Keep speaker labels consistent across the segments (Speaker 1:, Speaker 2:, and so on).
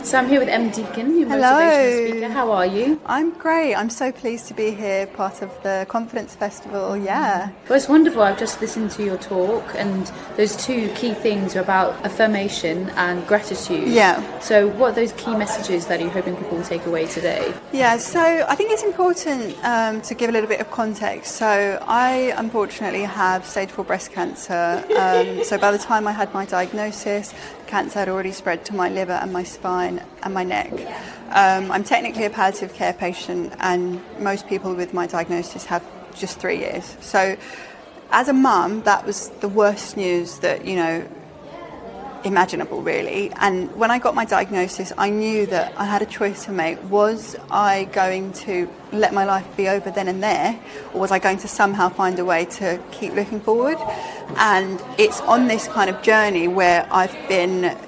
Speaker 1: So I'm here with Em Deacon, your
Speaker 2: Hello.
Speaker 1: motivational speaker. How are you?
Speaker 2: I'm great. I'm so pleased to be here, part of the Confidence Festival. Yeah.
Speaker 1: Well, it's wonderful. I've just listened to your talk, and those two key things are about affirmation and gratitude.
Speaker 2: Yeah.
Speaker 1: So what are those key messages that you're hoping people will take away today?
Speaker 2: Yeah, so I think it's important to give a little bit of context. So I unfortunately have stage 4 breast cancer. So by the time I had my diagnosis, cancer had already spread to my liver and my spine and my neck. I'm technically a palliative care patient, and most people with my diagnosis have just 3 years. So as a mum, that was the worst news that, imaginable, really. And when I got my diagnosis, I knew that I had a choice to make. Was I going to let my life be over then and there, or was I going to somehow find a way to keep looking forward? And it's on this kind of journey where I've been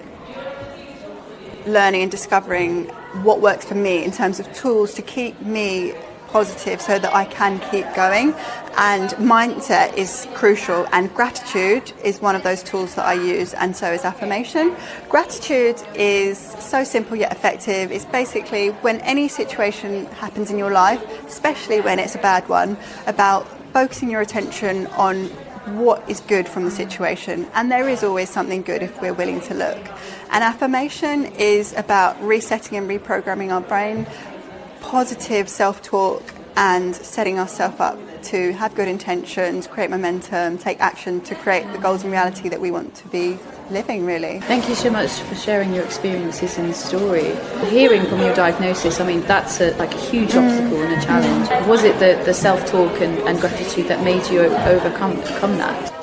Speaker 2: learning and discovering what works for me in terms of tools to keep me positive so that I can keep going. And mindset is crucial, and gratitude is one of those tools that I use, and so is affirmation. Gratitude is so simple yet effective. It's basically when any situation happens in your life, especially when it's a bad one, about focusing your attention on what is good from the situation, and there is always something good if we're willing to look. And affirmation is about resetting and reprogramming our brain, positive self-talk, and setting ourselves up to have good intentions, create momentum, take action to create the goals and reality that we want to be living, really.
Speaker 1: Thank you so much for sharing your experiences and story. Hearing from your diagnosis, I mean, that's a huge obstacle and a challenge. Was it the self-talk and gratitude that made you overcome that?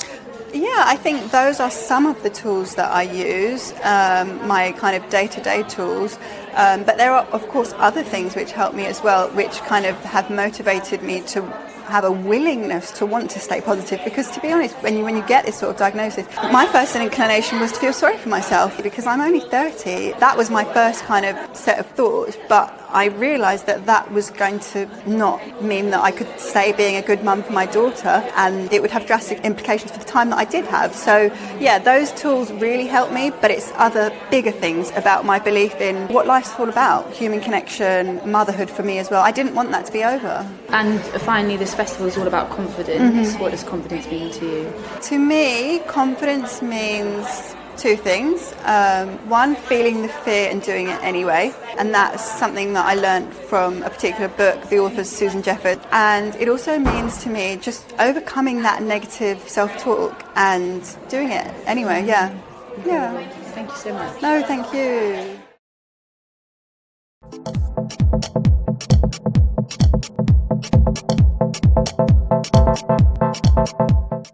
Speaker 2: Yeah, I think those are some of the tools that I use, my kind of day-to-day tools. But there are, of course, other things which help me as well, which kind of have motivated me to have a willingness to want to stay positive. Because to be honest, when you get this sort of diagnosis, my first inclination was to feel sorry for myself because I'm only 30. That was my first kind of set of thoughts. But I realised that was going to not mean that I could stay being a good mum for my daughter, and it would have drastic implications for the time that I did have. So yeah, those tools really helped me, but it's other bigger things about my belief in what life's all about, human connection, motherhood for me as well. I didn't want that to be over.
Speaker 1: And finally, this festival is all about confidence. Mm-hmm. What does confidence mean to you?
Speaker 2: To me, confidence means two things. One, feeling the fear and doing it anyway. And that's something that I learned from a particular book, the author's Susan Jefford. And it also means to me just overcoming that negative self-talk and doing it anyway, yeah. Yeah.
Speaker 1: Thank you so much.
Speaker 2: No, thank you.